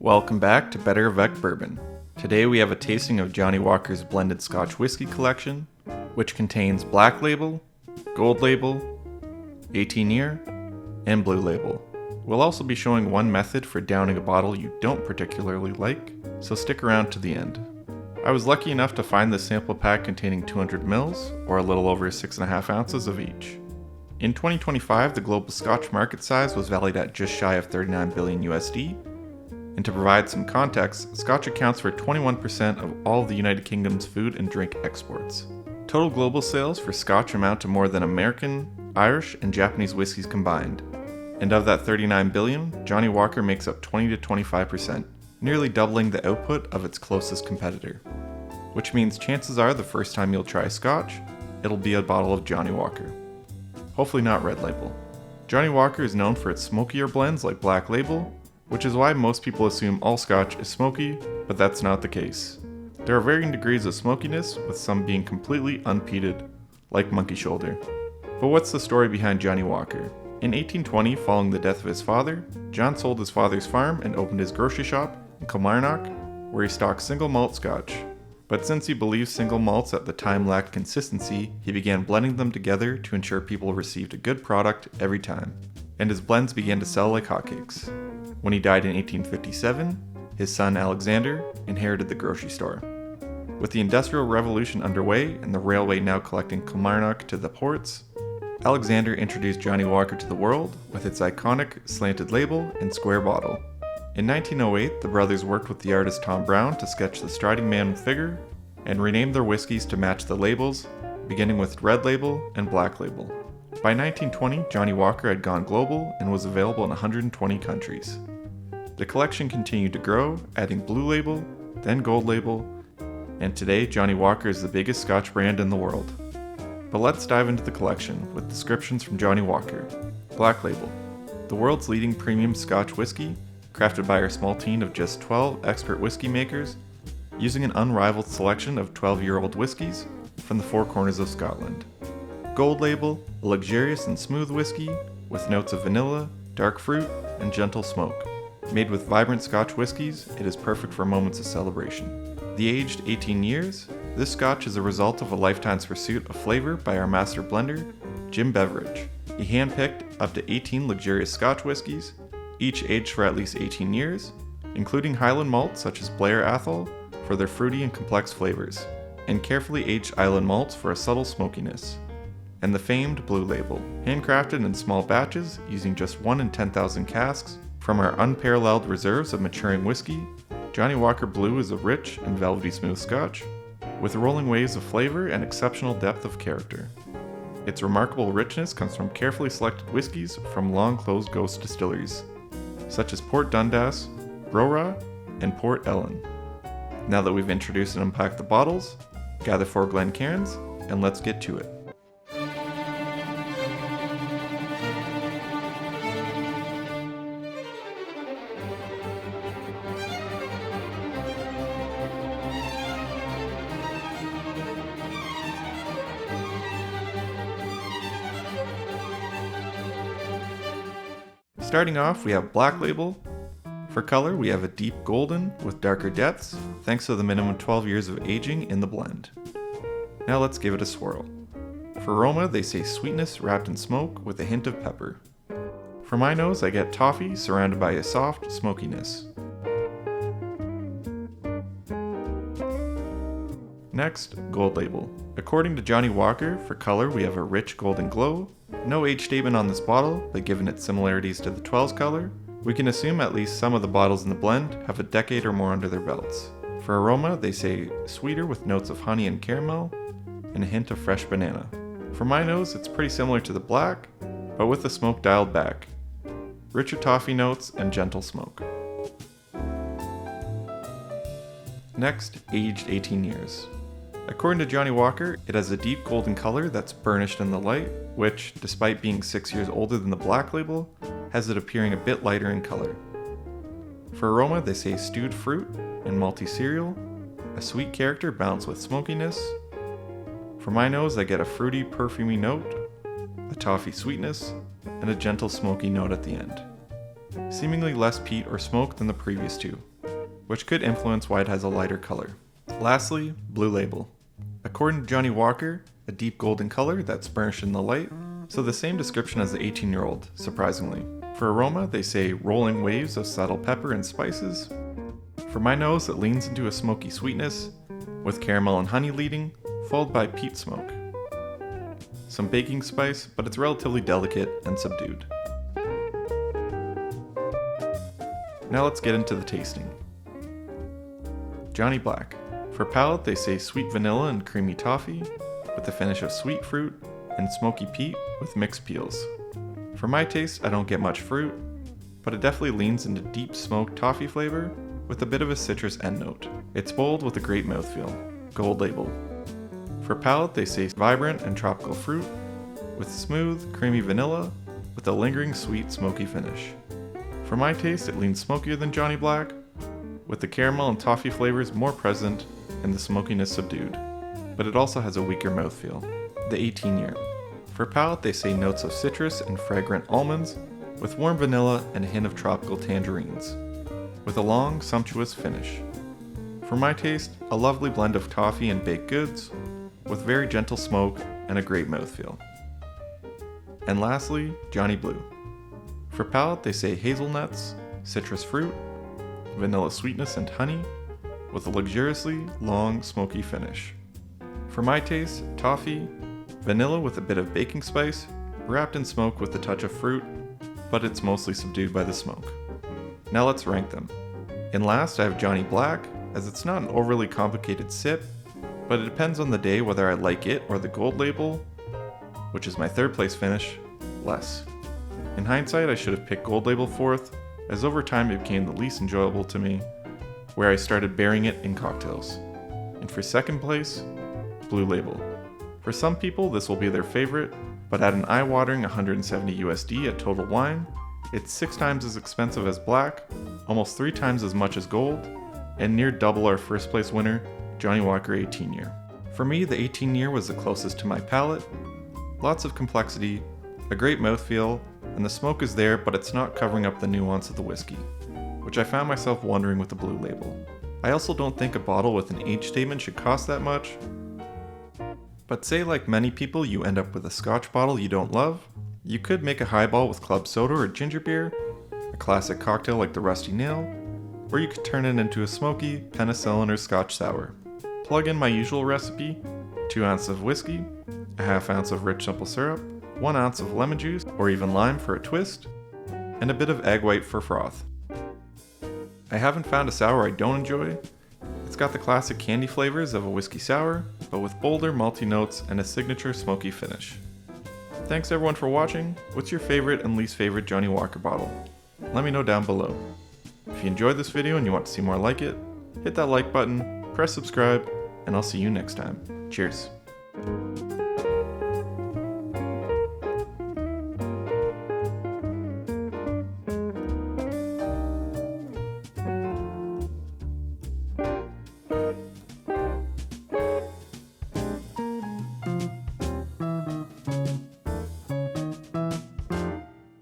Welcome back to BetterAvecBourbon. Today we have a tasting of Johnnie Walker's blended Scotch Whisky collection, which contains Black Label, Gold Label, 18-year, and Blue Label. We'll also be showing one method for downing a bottle you don't particularly like, so stick around to the end. I was lucky enough to find this sample pack containing 200 mils, or a little over 6.5 ounces of each. In 2025, the global Scotch market size was valued at just shy of 39 billion USD, and to provide some context, Scotch accounts for 21% of all of the United Kingdom's food and drink exports. Total global sales for Scotch amount to more than American, Irish, and Japanese whiskeys combined. And of that 39 billion, Johnnie Walker makes up 20 to 25%, nearly doubling the output of its closest competitor. Which means chances are the first time you'll try Scotch, it'll be a bottle of Johnnie Walker. Hopefully not Red Label. Johnnie Walker is known for its smokier blends like Black Label, which is why most people assume all Scotch is smoky, but that's not the case. There are varying degrees of smokiness, with some being completely unpeated, like Monkey Shoulder. But what's the story behind Johnnie Walker? In 1820, following the death of his father, John sold his father's farm and opened his grocery shop in Kilmarnock, where he stocked single malt Scotch. But since he believed single malts at the time lacked consistency, he began blending them together to ensure people received a good product every time, and his blends began to sell like hotcakes. When he died in 1857, his son Alexander inherited the grocery store. With the Industrial Revolution underway and the railway now collecting Kilmarnock to the ports, Alexander introduced Johnnie Walker to the world with its iconic slanted label and square bottle. In 1908, the brothers worked with the artist Tom Brown to sketch the striding man figure and renamed their whiskeys to match the labels, beginning with Red Label and Black Label. By 1920, Johnnie Walker had gone global and was available in 120 countries. The collection continued to grow, adding Blue Label, then Gold Label, and today Johnnie Walker is the biggest Scotch brand in the world. But let's dive into the collection with descriptions from Johnnie Walker. Black Label, the world's leading premium Scotch whiskey, crafted by our small team of just 12 expert whiskey makers, using an unrivaled selection of 12-year-old whiskies from the four corners of Scotland. Gold Label, a luxurious and smooth whiskey with notes of vanilla, dark fruit, and gentle smoke. Made with vibrant Scotch whiskies, it is perfect for moments of celebration. The aged 18 years, this Scotch is a result of a lifetime's pursuit of flavor by our master blender, Jim Beveridge. He handpicked up to 18 luxurious Scotch whiskies, each aged for at least 18 years, including Highland malts such as Blair Athol for their fruity and complex flavors, and carefully aged island malts for a subtle smokiness. And the famed Blue Label, handcrafted in small batches using just 1 in 10,000 casks from our unparalleled reserves of maturing whiskey. Johnnie Walker Blue is a rich and velvety smooth Scotch, with rolling waves of flavor and exceptional depth of character. Its remarkable richness comes from carefully selected whiskies from long-closed ghost distilleries, such as Port Dundas, Brora, and Port Ellen. Now that we've introduced and unpacked the bottles, gather 4 Glencairns, and let's get to it. Starting off, we have Black Label. For color, we have a deep golden with darker depths, thanks to the minimum 12 years of aging in the blend. Now let's give it a swirl. For aroma, they say sweetness wrapped in smoke with a hint of pepper. For my nose, I get toffee surrounded by a soft smokiness. Next, Gold Label. According to Johnnie Walker, for color we have a rich golden glow. No age statement on this bottle, but given its similarities to the 12's color, we can assume at least some of the bottles in the blend have a decade or more under their belts. For aroma, they say sweeter with notes of honey and caramel, and a hint of fresh banana. For my nose, it's pretty similar to the Black, but with the smoke dialed back. Richer toffee notes and gentle smoke. Next, aged 18 years. According to Johnnie Walker, it has a deep golden color that's burnished in the light, which, despite being 6 years older than the Black Label, has it appearing a bit lighter in color. For aroma, they say stewed fruit and malty cereal, a sweet character balanced with smokiness. For my nose, I get a fruity, perfumey note, a toffee sweetness, and a gentle smoky note at the end. Seemingly less peat or smoke than the previous two. which could influence why it has a lighter color. Lastly, Blue Label. According to Johnnie Walker, a deep golden color that's burnished in the light, so the same description as the 18-year-old, surprisingly. For aroma, they say rolling waves of subtle pepper and spices. For my nose, it leans into a smoky sweetness, with caramel and honey leading, followed by peat smoke. Some baking spice, but it's relatively delicate and subdued. Now let's get into the tasting. Johnnie Black. For palate, they say sweet vanilla and creamy toffee, with a finish of sweet fruit and smoky peat with mixed peels. For my taste, I don't get much fruit, but it definitely leans into deep smoked toffee flavor with a bit of a citrus end note. It's bold with a great mouthfeel. Gold Label. For palate, they say vibrant and tropical fruit, with smooth, creamy vanilla, with a lingering sweet, smoky finish. For my taste, it leans smokier than Johnnie Black, with the caramel and toffee flavors more present and the smokiness subdued, but it also has a weaker mouthfeel. The 18-year. For palate, they say notes of citrus and fragrant almonds, with warm vanilla and a hint of tropical tangerines, with a long, sumptuous finish. For my taste, a lovely blend of toffee and baked goods, with very gentle smoke and a great mouthfeel. And lastly, Johnnie Blue. For palate, they say hazelnuts, citrus fruit, vanilla sweetness and honey, with a luxuriously long, smoky finish. For my taste, toffee, vanilla with a bit of baking spice, wrapped in smoke with a touch of fruit, but it's mostly subdued by the smoke. Now let's rank them. In last, I have Johnnie Black, as it's not an overly complicated sip, but it depends on the day whether I like it or the Gold Label, which is my third place finish, less. In hindsight, I should have picked Gold Label fourth, as over time it became the least enjoyable to me, where I started bearing it in cocktails. And for second place, Blue Label. For some people, this will be their favorite, but at an eye-watering 170 USD at Total Wine, it's 6 times as expensive as Black, almost 3 times as much as Gold, and near double our first place winner, Johnnie Walker 18-year. For me, the 18-year was the closest to my palate. Lots of complexity, a great mouthfeel, and the smoke is there, but it's not covering up the nuance of the whiskey, which I found myself wondering with the Blue Label. I also don't think a bottle with an age statement should cost that much, but say like many people you end up with a Scotch bottle you don't love, you could make a highball with club soda or ginger beer, a classic cocktail like the Rusty Nail, or you could turn it into a smoky penicillin or Scotch sour. Plug in my usual recipe, 2 ounces of whiskey, a half ounce of rich simple syrup, 1 ounce of lemon juice or even lime for a twist, and a bit of egg white for froth. I haven't found a sour I don't enjoy. It's got the classic candy flavors of a whiskey sour, but with bolder malty notes and a signature smoky finish. Thanks everyone for watching. What's your favorite and least favorite Johnnie Walker bottle? Let me know down below. If you enjoyed this video and you want to see more like it, hit that like button, press subscribe, and I'll see you next time. Cheers.